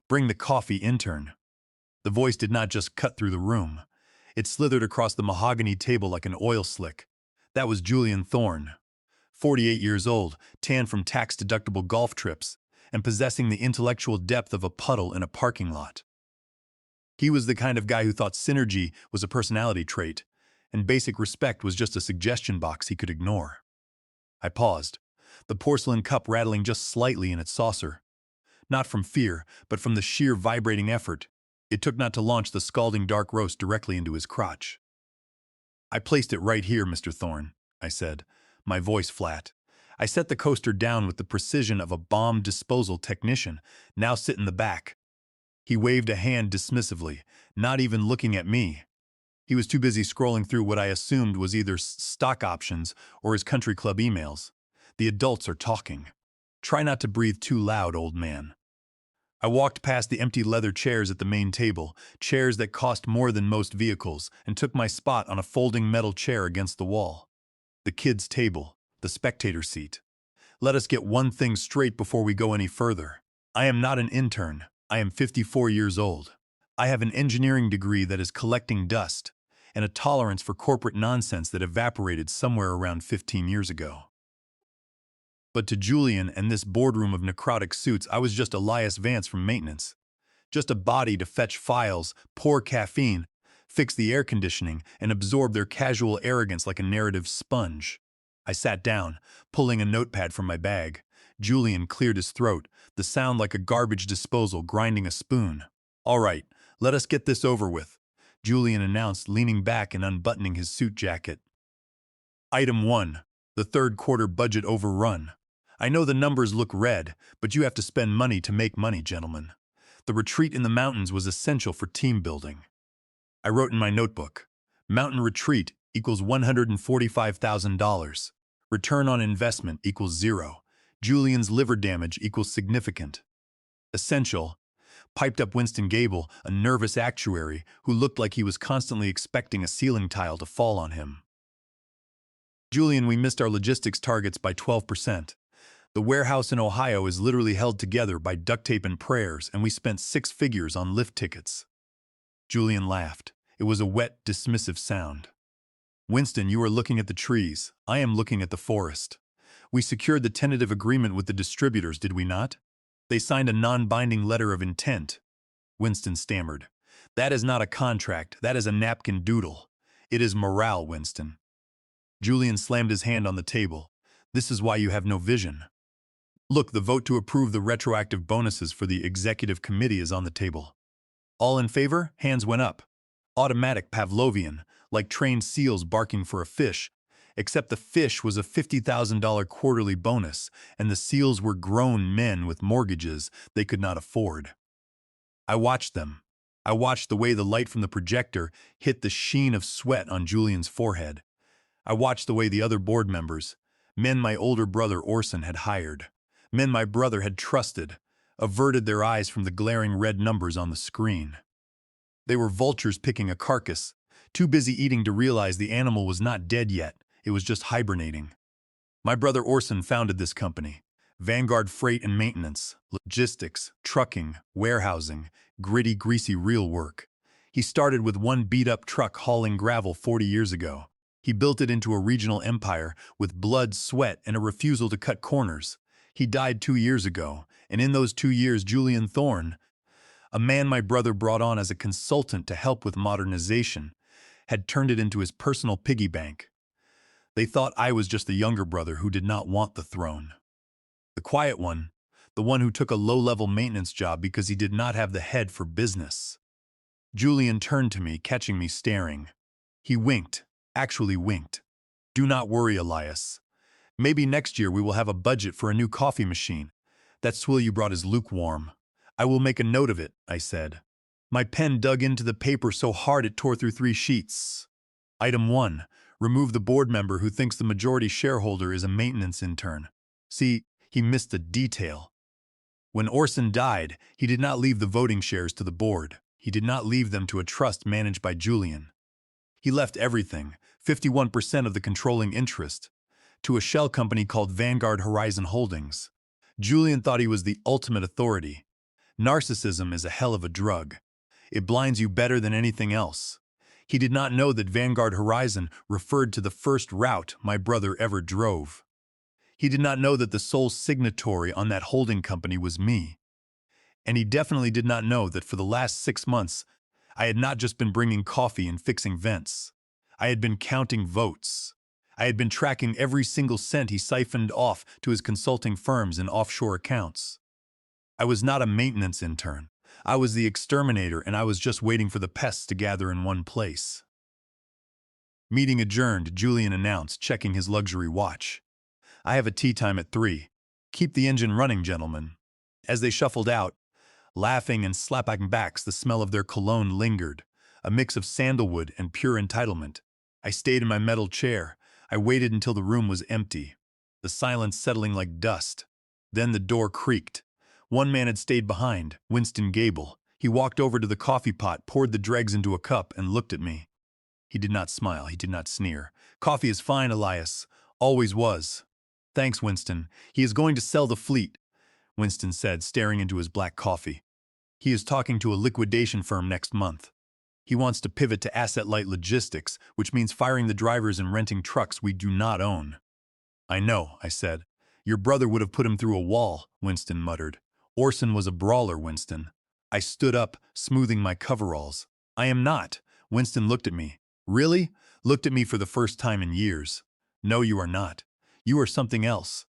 Bring the coffee, intern. The voice did not just cut through the room. It slithered across the mahogany table like an oil slick. That was Julian Thorne, 48 years old, tan from tax-deductible golf trips, and possessing the intellectual depth of a puddle in a parking lot. He was the kind of guy who thought synergy was a personality trait, and basic respect was just a suggestion box he could ignore. I paused, the porcelain cup rattling just slightly in its saucer. Not from fear, but from the sheer vibrating effort it took not to launch the scalding dark roast directly into his crotch. I placed it right here, Mr. Thorne, I said, my voice flat. I set the coaster down with the precision of a bomb disposal technician. Now sit in the back. He waved a hand dismissively, not even looking at me. He was too busy scrolling through what I assumed was either stock options or his country club emails. The adults are talking. Try not to breathe too loud, old man. I walked past the empty leather chairs at the main table, chairs that cost more than most vehicles, and took my spot on a folding metal chair against the wall. The kids' table, the spectator seat. Let us get one thing straight before we go any further. I am not an intern. I am 54 years old. I have an engineering degree that is collecting dust, and a tolerance for corporate nonsense that evaporated somewhere around 15 years ago. But to Julian and this boardroom of necrotic suits, I was just Elias Vance from maintenance. Just a body to fetch files, pour caffeine, fix the air conditioning, and absorb their casual arrogance like a narrative sponge. I sat down, pulling a notepad from my bag. Julian cleared his throat, the sound like a garbage disposal grinding a spoon. All right, let us get this over with, Julian announced, leaning back and unbuttoning his suit jacket. Item 1. The third quarter budget overrun. I know the numbers look red, but you have to spend money to make money, gentlemen. The retreat in the mountains was essential for team building. I wrote in my notebook, mountain retreat equals $145,000. Return on investment equals 0. Julian's liver damage equals significant. Essential, piped up Winston Gable, a nervous actuary who looked like he was constantly expecting a ceiling tile to fall on him. Julian, we missed our logistics targets by 12%. The warehouse in Ohio is literally held together by duct tape and prayers, and we spent 6 figures on lift tickets. Julian laughed. It was a wet, dismissive sound. Winston, you are looking at the trees. I am looking at the forest. We secured the tentative agreement with the distributors, did we not? They signed a non-binding letter of intent. Winston stammered. That is not a contract. That is a napkin doodle. It is morale, Winston. Julian slammed his hand on the table. This is why you have no vision. Look, the vote to approve the retroactive bonuses for the executive committee is on the table. All in favor? Hands went up. Automatic, Pavlovian, like trained seals barking for a fish, except the fish was a $50,000 quarterly bonus, and the seals were grown men with mortgages they could not afford. I watched them. I watched the way the light from the projector hit the sheen of sweat on Julian's forehead. I watched the way the other board members, men my older brother Orson had hired, men my brother had trusted, averted their eyes from the glaring red numbers on the screen. They were vultures picking a carcass, too busy eating to realize the animal was not dead yet, it was just hibernating. My brother Orson founded this company. Vanguard Freight and Maintenance, logistics, trucking, warehousing, gritty, greasy, real work. He started with one beat-up truck hauling gravel 40 years ago. He built it into a regional empire with blood, sweat, and a refusal to cut corners. He died 2 years ago, and in those 2 years, Julian Thorne, a man my brother brought on as a consultant to help with modernization, had turned it into his personal piggy bank. They thought I was just the younger brother who did not want the throne. The quiet one, the one who took a low-level maintenance job because he did not have the head for business. Julian turned to me, catching me staring. He winked, actually winked. Do not worry, Elias. Maybe next year we will have a budget for a new coffee machine. That swill you brought is lukewarm. I will make a note of it, I said. My pen dug into the paper so hard it tore through 3 sheets. Item 1. Remove the board member who thinks the majority shareholder is a maintenance intern. See, he missed a detail. When Orson died, he did not leave the voting shares to the board. He did not leave them to a trust managed by Julian. He left everything, 51% of the controlling interest, to a shell company called Vanguard Horizon Holdings. Julian thought he was the ultimate authority. Narcissism is a hell of a drug. It blinds you better than anything else. He did not know that Vanguard Horizon referred to the first route my brother ever drove. He did not know that the sole signatory on that holding company was me. And he definitely did not know that for the last 6 months, I had not just been bringing coffee and fixing vents. I had been counting votes. I had been tracking every single cent he siphoned off to his consulting firms and offshore accounts. I was not a maintenance intern. I was the exterminator, and I was just waiting for the pests to gather in one place. Meeting adjourned, Julian announced, checking his luxury watch. I have a tea time at 3. Keep the engine running, gentlemen. As they shuffled out, laughing and slapping backs, the smell of their cologne lingered, a mix of sandalwood and pure entitlement. I stayed in my metal chair. I waited until the room was empty, the silence settling like dust. Then the door creaked. One man had stayed behind, Winston Gable. He walked over to the coffee pot, poured the dregs into a cup, and looked at me. He did not smile, he did not sneer. Coffee is fine, Elias. Always was. Thanks, Winston. He is going to sell the fleet, Winston said, staring into his black coffee. He is talking to a liquidation firm next month. He wants to pivot to asset-light logistics, which means firing the drivers and renting trucks we do not own. I know, I said. Your brother would have put him through a wall, Winston muttered. Orson was a brawler, Winston. I stood up, smoothing my coveralls. I am not. Winston looked at me. Really? Looked at me for the first time in years. No, you are not. You are something else.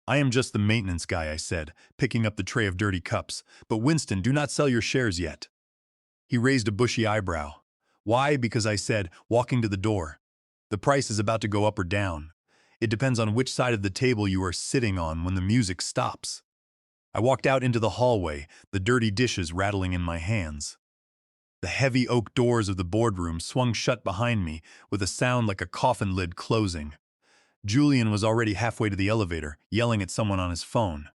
I am just the maintenance guy, I said, picking up the tray of dirty cups. But Winston, do not sell your shares yet. He raised a bushy eyebrow. Why? Because I said, walking to the door. The price is about to go up or down. It depends on which side of the table you are sitting on when the music stops. I walked out into the hallway, the dirty dishes rattling in my hands. The heavy oak doors of the boardroom swung shut behind me with a sound like a coffin lid closing. Julian was already halfway to the elevator, yelling at someone on his phone.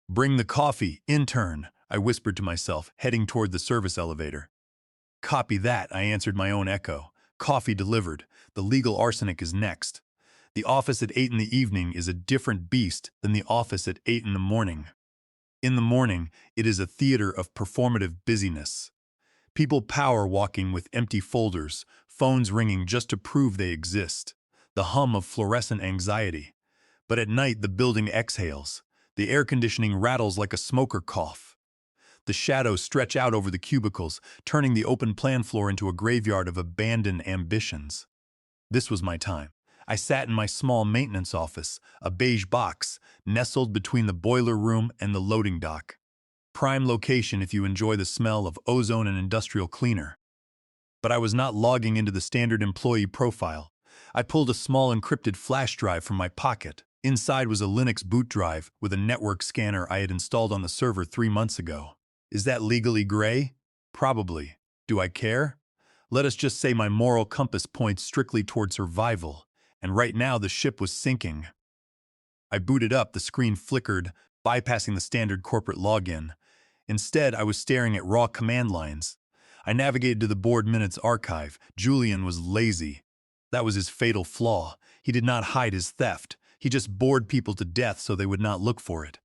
Bring the coffee, intern, I whispered to myself, heading toward the service elevator. Copy that, I answered my own echo. Coffee delivered. The legal arsenic is next. The office at 8 in the evening is a different beast than the office at 8 in the morning. In the morning, it is a theater of performative busyness. People power walking with empty folders, phones ringing just to prove they exist. The hum of fluorescent anxiety. But at night, the building exhales. The air conditioning rattles like a smoker cough. The shadows stretch out over the cubicles, turning the open plan floor into a graveyard of abandoned ambitions. This was my time. I sat in my small maintenance office, a beige box, nestled between the boiler room and the loading dock. Prime location if you enjoy the smell of ozone and industrial cleaner. But I was not logging into the standard employee profile. I pulled a small encrypted flash drive from my pocket. Inside was a Linux boot drive with a network scanner I had installed on the server 3 months ago. Is that legally gray? Probably. Do I care? Let us just say my moral compass points strictly toward survival, and right now the ship was sinking. I booted up, the screen flickered, bypassing the standard corporate login. Instead, I was staring at raw command lines. I navigated to the board minutes archive. Julian was lazy. That was his fatal flaw. He did not hide his theft. He just bored people to death so they would not look for it.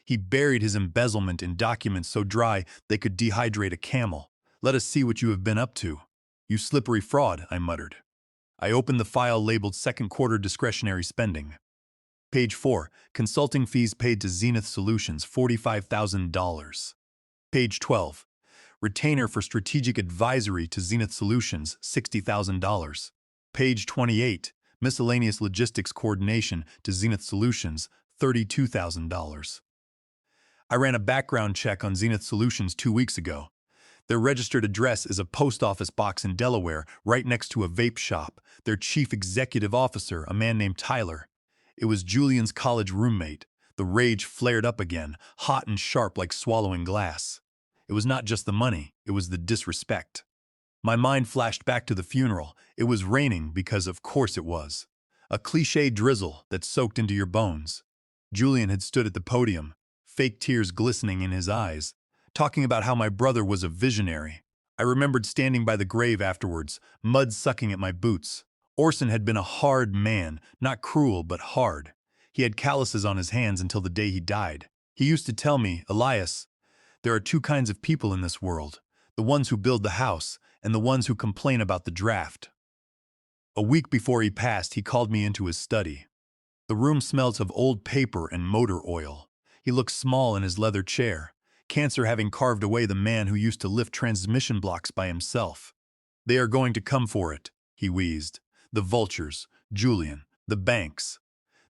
He buried his embezzlement in documents so dry they could dehydrate a camel. Let us see what you have been up to. You slippery fraud, I muttered. I opened the file labeled second quarter discretionary spending. Page 4, consulting fees paid to Zenith Solutions, $45,000. Page 12, retainer for strategic advisory to Zenith Solutions, $60,000. Page 28, miscellaneous logistics coordination to Zenith Solutions, $32,000. I ran a background check on Zenith Solutions 2 weeks ago. Their registered address is a post office box in Delaware, right next to a vape shop. Their chief executive officer, a man named Tyler. It was Julian's college roommate. The rage flared up again, hot and sharp like swallowing glass. It was not just the money, it was the disrespect. My mind flashed back to the funeral. It was raining because of course it was. A cliché drizzle that soaked into your bones. Julian had stood at the podium, fake tears glistening in his eyes, talking about how my brother was a visionary. I remembered standing by the grave afterwards, mud sucking at my boots. Orson had been a hard man, not cruel but hard. He had calluses on his hands until the day he died. He used to tell me, Elias, There are two kinds of people in this world, the ones who build the house and the ones who complain about the draft. A week before he passed, he called me into his study. The room smelt of old paper and motor oil. He looked small in his leather chair, cancer having carved away the man who used to lift transmission blocks by himself. "They are going to come for it," he wheezed. "The vultures, Julian, the banks.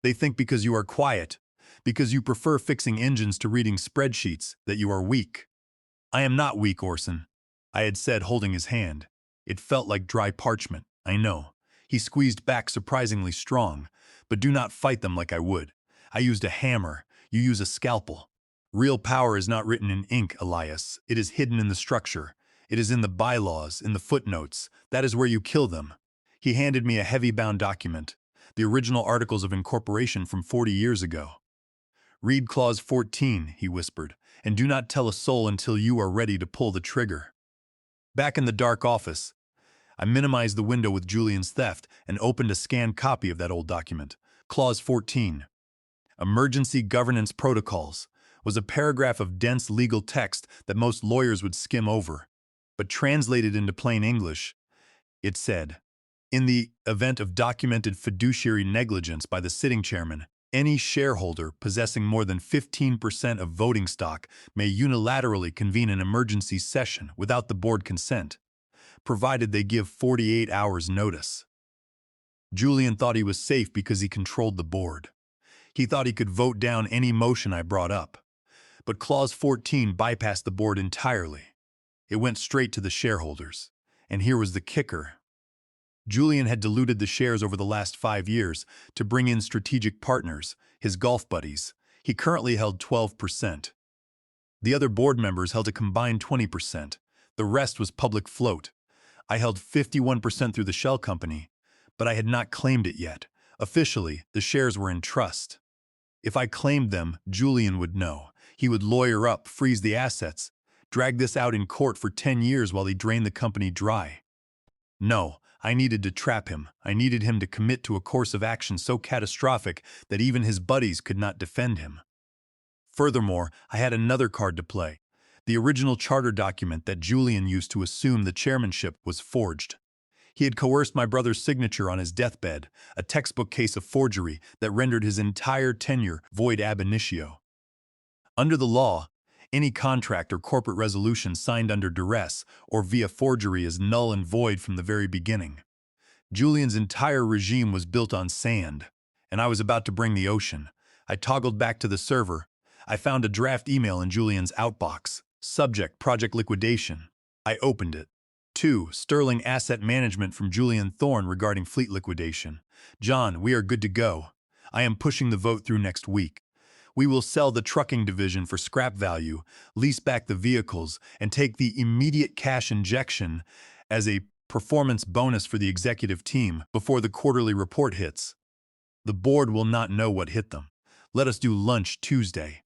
They think because you are quiet, because you prefer fixing engines to reading spreadsheets, that you are weak." "I am not weak, Orson," I had said, holding his hand. It felt like dry parchment, I know. He squeezed back surprisingly strong, "but do not fight them like I would. I used a hammer, you use a scalpel. Real power is not written in ink, Elias. It is hidden in the structure. It is in the bylaws, in the footnotes. That is where you kill them." He handed me a heavy-bound document, the original Articles of Incorporation from 40 years ago. "Read Clause 14, he whispered, "and do not tell a soul until you are ready to pull the trigger." Back in the dark office, I minimized the window with Julian's theft and opened a scanned copy of that old document. Clause 14. Emergency Governance Protocols was a paragraph of dense legal text that most lawyers would skim over. But translated into plain English, it said, "In the event of documented fiduciary negligence by the sitting chairman, any shareholder possessing more than 15% of voting stock may unilaterally convene an emergency session without the board consent, provided they give 48 hours notice." Julian thought he was safe because he controlled the board. He thought he could vote down any motion I brought up. But Clause 14 bypassed the board entirely. It went straight to the shareholders. And here was the kicker. Julian had diluted the shares over the last 5 years to bring in strategic partners, his golf buddies. He currently held 12%. The other board members held a combined 20%. The rest was public float. I held 51% through the shell company, but I had not claimed it yet. Officially, the shares were in trust. If I claimed them, Julian would know. He would lawyer up, freeze the assets, drag this out in court for 10 years while he drained the company dry. No, I needed to trap him. I needed him to commit to a course of action so catastrophic that even his buddies could not defend him. Furthermore, I had another card to play. The original charter document that Julian used to assume the chairmanship was forged. He had coerced my brother's signature on his deathbed, a textbook case of forgery that rendered his entire tenure void ab initio. Under the law, any contract or corporate resolution signed under duress or via forgery is null and void from the very beginning. Julian's entire regime was built on sand, and I was about to bring the ocean. I toggled back to the server. I found a draft email in Julian's outbox. Subject: Project Liquidation. I opened it. 2. Sterling Asset Management from Julian Thorne regarding fleet liquidation. "John, we are good to go. I am pushing the vote through next week. We will sell the trucking division for scrap value, lease back the vehicles, and take the immediate cash injection as a performance bonus for the executive team before the quarterly report hits. The board will not know what hit them. Let us do lunch Tuesday."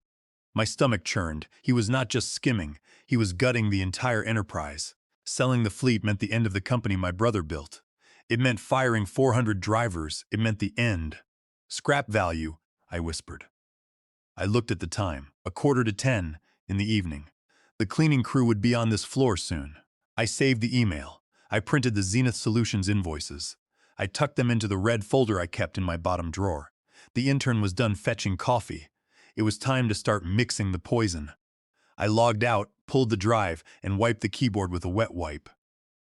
My stomach churned. He was not just skimming, he was gutting the entire enterprise. Selling the fleet meant the end of the company my brother built. It meant firing 400 drivers. It meant the end. "Scrap value," I whispered. I looked at the time, 9:45 in the evening. The cleaning crew would be on this floor soon. I saved the email. I printed the Zenith Solutions invoices. I tucked them into the red folder I kept in my bottom drawer. The intern was done fetching coffee. It was time to start mixing the poison. I logged out, pulled the drive, and wiped the keyboard with a wet wipe.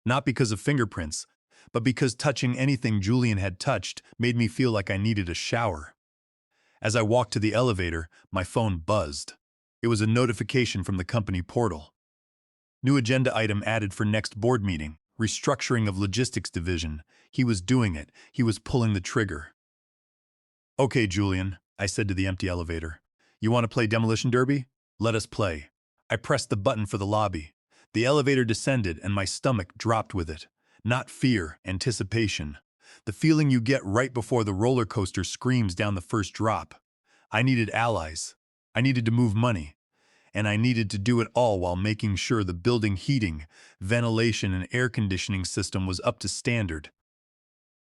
Not because of fingerprints, but because touching anything Julian had touched made me feel like I needed a shower. As I walked to the elevator, my phone buzzed. It was a notification from the company portal. New agenda item added for next board meeting, restructuring of logistics division. He was doing it. He was pulling the trigger. "Okay, Julian," I said to the empty elevator. "You want to play Demolition Derby? Let us play." I pressed the button for the lobby. The elevator descended and my stomach dropped with it. Not fear, anticipation. The feeling you get right before the roller coaster screams down the first drop. I needed allies. I needed to move money. And I needed to do it all while making sure the building heating, ventilation, and air conditioning system was up to standard.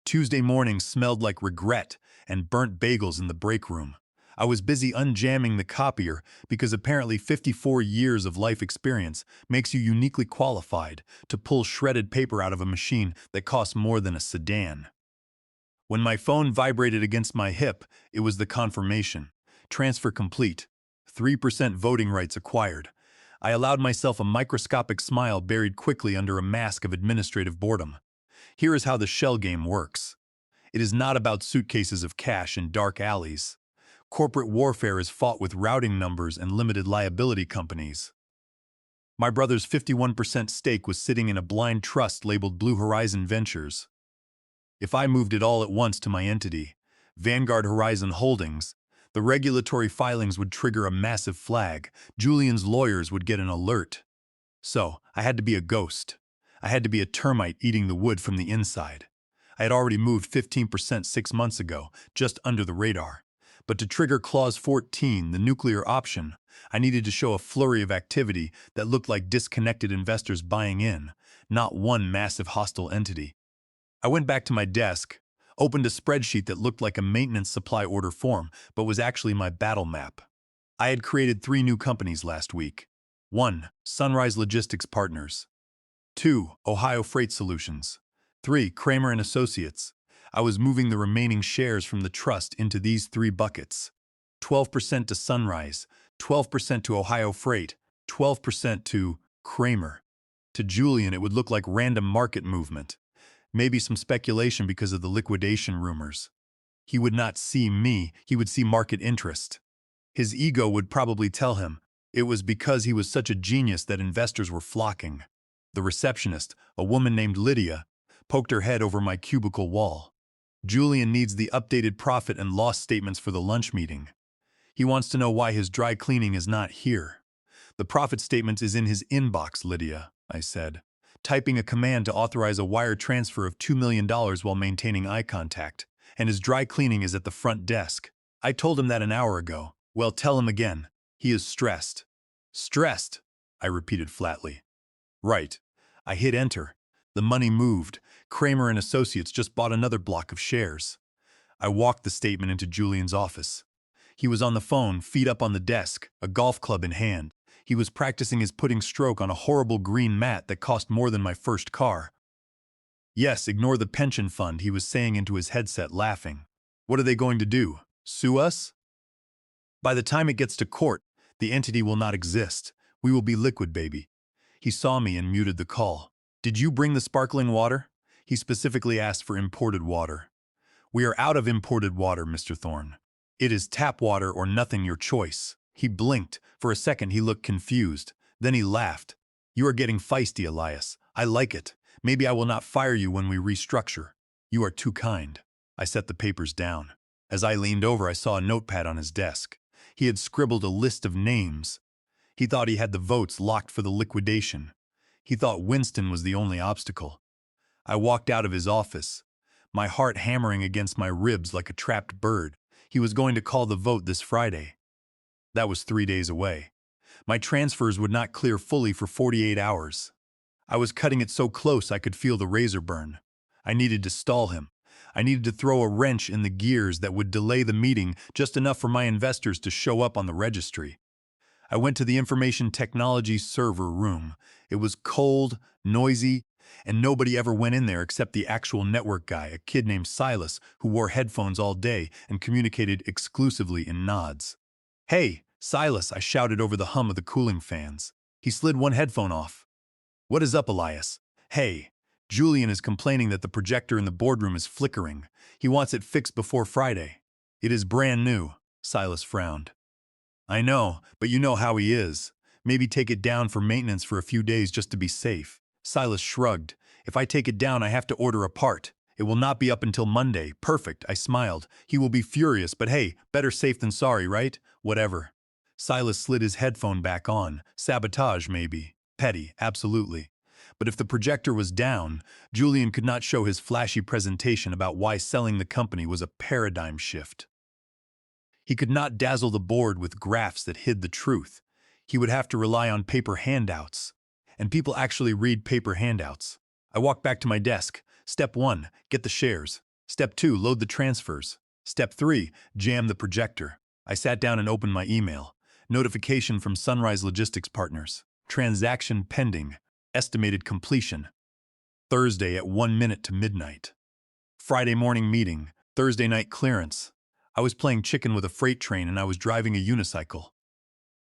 Tuesday morning smelled like regret and burnt bagels in the break room. I was busy unjamming the copier because apparently 54 years of life experience makes you uniquely qualified to pull shredded paper out of a machine that costs more than a sedan. When my phone vibrated against my hip, it was the confirmation. Transfer complete. 3% voting rights acquired. I allowed myself a microscopic smile buried quickly under a mask of administrative boredom. Here is how the shell game works. It is not about suitcases of cash in dark alleys. Corporate warfare is fought with routing numbers and limited liability companies. My brother's 51% stake was sitting in a blind trust labeled Blue Horizon Ventures. If I moved it all at once to my entity, Vanguard Horizon Holdings, the regulatory filings would trigger a massive flag. Julian's lawyers would get an alert. So, I had to be a ghost. I had to be a termite eating the wood from the inside. I had already moved 15% 6 months ago, just under the radar. But to trigger Clause 14, the nuclear option, I needed to show a flurry of activity that looked like disconnected investors buying in, not one massive hostile entity. I went back to my desk, opened a spreadsheet that looked like a maintenance supply order form, but was actually my battle map. I had created 3 new companies last week. 1. Sunrise Logistics Partners. 2. Ohio Freight Solutions. 3. Kramer and Associates. I was moving the remaining shares from the trust into these 3 buckets. 12% to Sunrise, 12% to Ohio Freight, 12% to Kramer. To Julian, it would look like random market movement. Maybe some speculation because of the liquidation rumors. He would not see me, he would see market interest. His ego would probably tell him it was because he was such a genius that investors were flocking. The receptionist, a woman named Lydia, poked her head over my cubicle wall. Julian needs the updated profit and loss statements for the lunch meeting. He wants to know why his dry cleaning is not here. The profit statement is in his inbox, Lydia, I said, typing a command to authorize a wire transfer of $2 million while maintaining eye contact, and his dry cleaning is at the front desk. I told him that an hour ago. Well, tell him again. He is stressed. Stressed, I repeated flatly. Right. I hit enter. The money moved. Kramer and Associates just bought another block of shares. I walked the statement into Julian's office. He was on the phone, feet up on the desk, a golf club in hand. He was practicing his putting stroke on a horrible green mat that cost more than my first car. Yes, ignore the pension fund, he was saying into his headset, laughing. What are they going to do? Sue us? By the time it gets to court, the entity will not exist. We will be liquid, baby. He saw me and muted the call. Did you bring the sparkling water? He specifically asked for imported water. We are out of imported water, Mr. Thorne. It is tap water or nothing, your choice. He blinked. For a second he looked confused. Then he laughed. You are getting feisty, Elias. I like it. Maybe I will not fire you when we restructure. You are too kind. I set the papers down. As I leaned over, I saw a notepad on his desk. He had scribbled a list of names. He thought he had the votes locked for the liquidation. He thought Winston was the only obstacle. I walked out of his office, my heart hammering against my ribs like a trapped bird. He was going to call the vote this Friday. That was 3 days away. My transfers would not clear fully for 48 hours. I was cutting it so close I could feel the razor burn. I needed to stall him. I needed to throw a wrench in the gears that would delay the meeting just enough for my investors to show up on the registry. I went to the information technology server room. It was cold, noisy, and nobody ever went in there except the actual network guy, a kid named Silas, who wore headphones all day and communicated exclusively in nods. Hey, Silas, I shouted over the hum of the cooling fans. He slid one headphone off. What is up, Elias? Hey, Julian is complaining that the projector in the boardroom is flickering. He wants it fixed before Friday. It is brand new, Silas frowned. I know, but you know how he is. Maybe take it down for maintenance for a few days just to be safe. Silas shrugged. If I take it down, I have to order a part. It will not be up until Monday. Perfect, I smiled. He will be furious, but hey, better safe than sorry, right? Whatever. Silas slid his headphone back on. Sabotage, maybe. Petty, absolutely. But if the projector was down, Julian could not show his flashy presentation about why selling the company was a paradigm shift. He could not dazzle the board with graphs that hid the truth. He would have to rely on paper handouts. And people actually read paper handouts. I walked back to my desk. Step 1, get the shares. Step 2, load the transfers. Step 3, jam the projector. I sat down and opened my email. Notification from Sunrise Logistics Partners. Transaction pending. Estimated completion. Thursday at 1 minute to midnight. Friday morning meeting. Thursday night clearance. I was playing chicken with a freight train and I was driving a unicycle.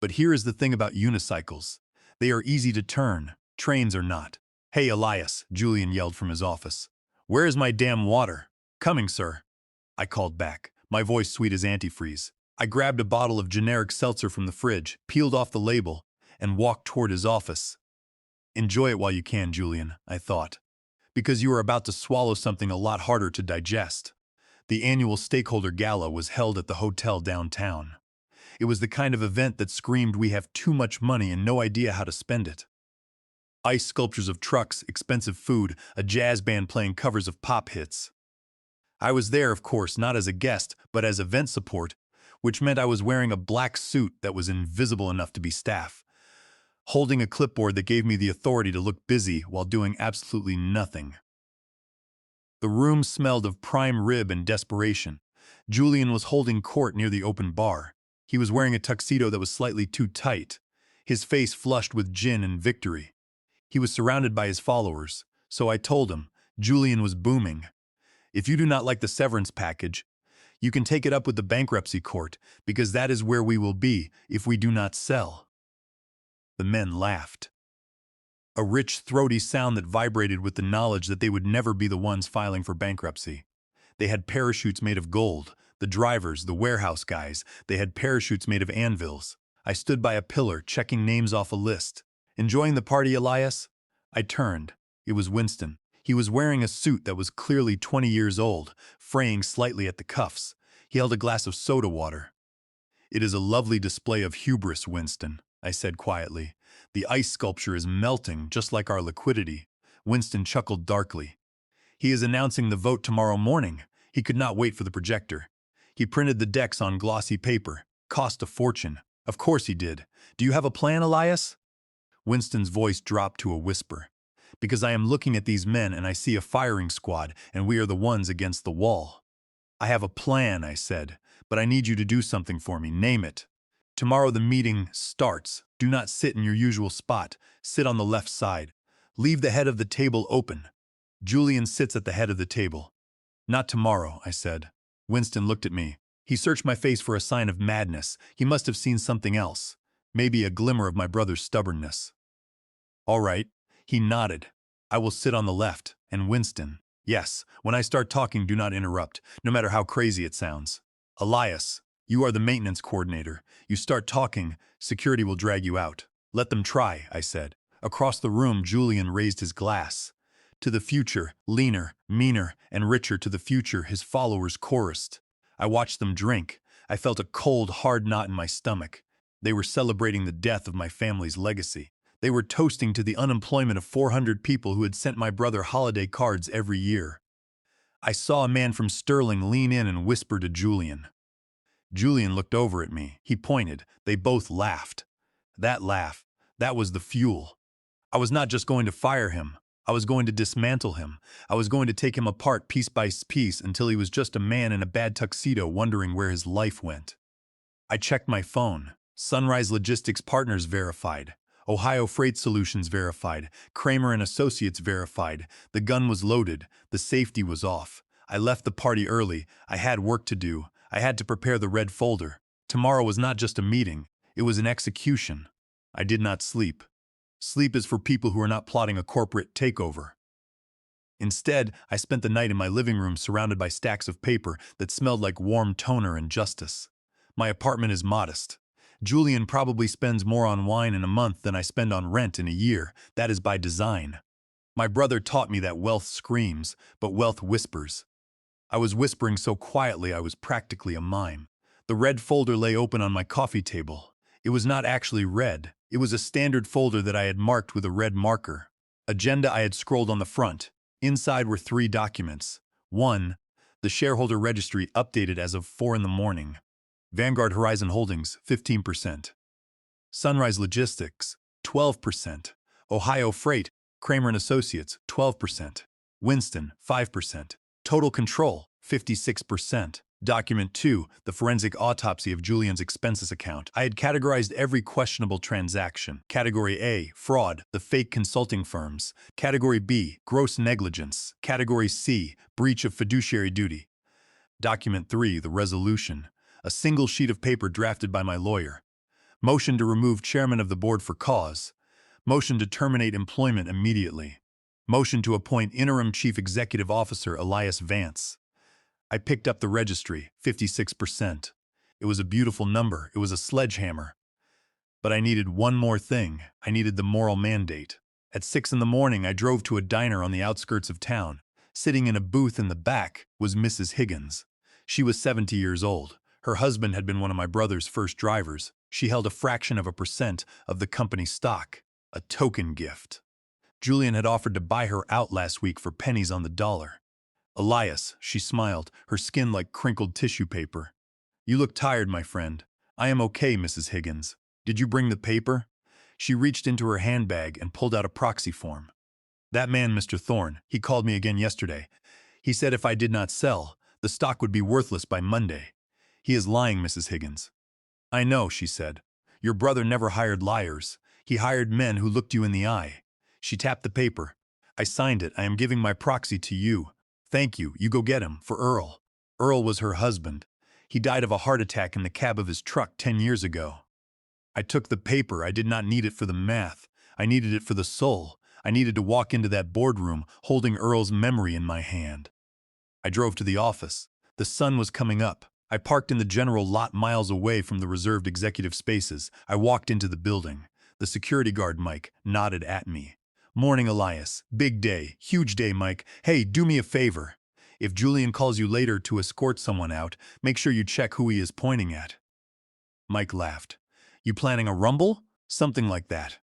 But here is the thing about unicycles. They are easy to turn. Trains are not. "Hey, Elias," Julian yelled from his office. "Where is my damn water?" "Coming, sir," I called back, my voice sweet as antifreeze. I grabbed a bottle of generic seltzer from the fridge, peeled off the label, and walked toward his office. "Enjoy it while you can, Julian," I thought, because you are about to swallow something a lot harder to digest. The annual stakeholder gala was held at the hotel downtown. It was the kind of event that screamed we have too much money and no idea how to spend it. Ice sculptures of trucks, expensive food, a jazz band playing covers of pop hits. I was there, of course, not as a guest, but as event support, which meant I was wearing a black suit that was invisible enough to be staff, holding a clipboard that gave me the authority to look busy while doing absolutely nothing. The room smelled of prime rib and desperation. Julian was holding court near the open bar. He was wearing a tuxedo that was slightly too tight, his face flushed with gin and victory. He was surrounded by his followers, so I told him. Julian was booming. "If you do not like the severance package, you can take it up with the bankruptcy court, because that is where we will be if we do not sell." The men laughed. A rich, throaty sound that vibrated with the knowledge that they would never be the ones filing for bankruptcy. They had parachutes made of gold. The drivers, the warehouse guys, they had parachutes made of anvils. I stood by a pillar, checking names off a list. "Enjoying the party, Elias?" I turned. It was Winston. He was wearing a suit that was clearly 20 years old, fraying slightly at the cuffs. He held a glass of soda water. "It is a lovely display of hubris, Winston," I said quietly. "The ice sculpture is melting, just like our liquidity." Winston chuckled darkly. "He is announcing the vote tomorrow morning." He could not wait for the projector. He printed the decks on glossy paper. Cost a fortune. Of course he did. "Do you have a plan, Elias?" Winston's voice dropped to a whisper. "Because I am looking at these men and I see a firing squad, and we are the ones against the wall." "I have a plan," I said, "but I need you to do something for me. Name it." "Tomorrow the meeting starts. Do not sit in your usual spot. Sit on the left side. Leave the head of the table open." Julian sits at the head of the table. "Not tomorrow," I said. Winston looked at me. He searched my face for a sign of madness. He must have seen something else. Maybe a glimmer of my brother's stubbornness. "All right." He nodded. "I will sit on the left. And Winston, yes, when I start talking, do not interrupt, no matter how crazy it sounds. Elias, you are the maintenance coordinator. You start talking, security will drag you out." "Let them try," I said. Across the room, Julian raised his glass. "To the future," leaner, meaner, and richer to the future, his followers chorused. I watched them drink. I felt a cold, hard knot in my stomach. They were celebrating the death of my family's legacy. They were toasting to the unemployment of 400 people who had sent my brother holiday cards every year. I saw a man from Sterling lean in and whisper to Julian. Julian looked over at me. He pointed. They both laughed. That laugh, that was the fuel. I was not just going to fire him. I was going to dismantle him. I was going to take him apart piece by piece until he was just a man in a bad tuxedo wondering where his life went. I checked my phone. Sunrise Logistics Partners verified. Ohio Freight Solutions verified. Kramer & Associates verified. The gun was loaded. The safety was off. I left the party early. I had work to do. I had to prepare the red folder. Tomorrow was not just a meeting. It was an execution. I did not sleep. Sleep is for people who are not plotting a corporate takeover. Instead, I spent the night in my living room surrounded by stacks of paper that smelled like warm toner and justice. My apartment is modest. Julian probably spends more on wine in a month than I spend on rent in a year. That is by design. My brother taught me that wealth screams, but wealth whispers. I was whispering so quietly I was practically a mime. The red folder lay open on my coffee table. It was not actually red. It was a standard folder that I had marked with a red marker. Agenda I had scrolled on the front. Inside were 3 documents. 1. The shareholder registry updated as of 4 in the morning. Vanguard Horizon Holdings, 15%. Sunrise Logistics, 12%. Ohio Freight, Kramer & Associates, 12%. Winston, 5%. Total Control, 56%. Document 2, the forensic autopsy of Julian's expenses account. I had categorized every questionable transaction. Category A, fraud, the fake consulting firms. Category B, gross negligence. Category C, breach of fiduciary duty. Document 3, the resolution. A single sheet of paper drafted by my lawyer. Motion to remove chairman of the board for cause. Motion to terminate employment immediately. Motion to appoint interim chief executive officer Elias Vance. I picked up the registry, 56%. It was a beautiful number. It was a sledgehammer. But I needed one more thing. I needed the moral mandate. At 6 in the morning, I drove to a diner on the outskirts of town. Sitting in a booth in the back was Mrs. Higgins. She was 70 years old. Her husband had been one of my brother's first drivers. She held a fraction of a percent of the company's stock, a token gift. Julian had offered to buy her out last week for pennies on the dollar. Elias, she smiled, her skin like crinkled tissue paper. You look tired, my friend. I am okay, Mrs. Higgins. Did you bring the paper? She reached into her handbag and pulled out a proxy form. That man, Mr. Thorne, he called me again yesterday. He said if I did not sell, the stock would be worthless by Monday. He is lying, Mrs. Higgins. I know, she said. Your brother never hired liars. He hired men who looked you in the eye. She tapped the paper. I signed it. I am giving my proxy to you. Thank you. You go get him, for Earl. Earl was her husband. He died of a heart attack in the cab of his truck 10 years ago. I took the paper. I did not need it for the math. I needed it for the soul. I needed to walk into that boardroom holding Earl's memory in my hand. I drove to the office. The sun was coming up. I parked in the general lot miles away from the reserved executive spaces. I walked into the building. The security guard, Mike, nodded at me. Morning, Elias. Big day. Huge day, Mike. Hey, do me a favor. If Julian calls you later to escort someone out, make sure you check who he is pointing at. Mike laughed. You planning a rumble? Something like that.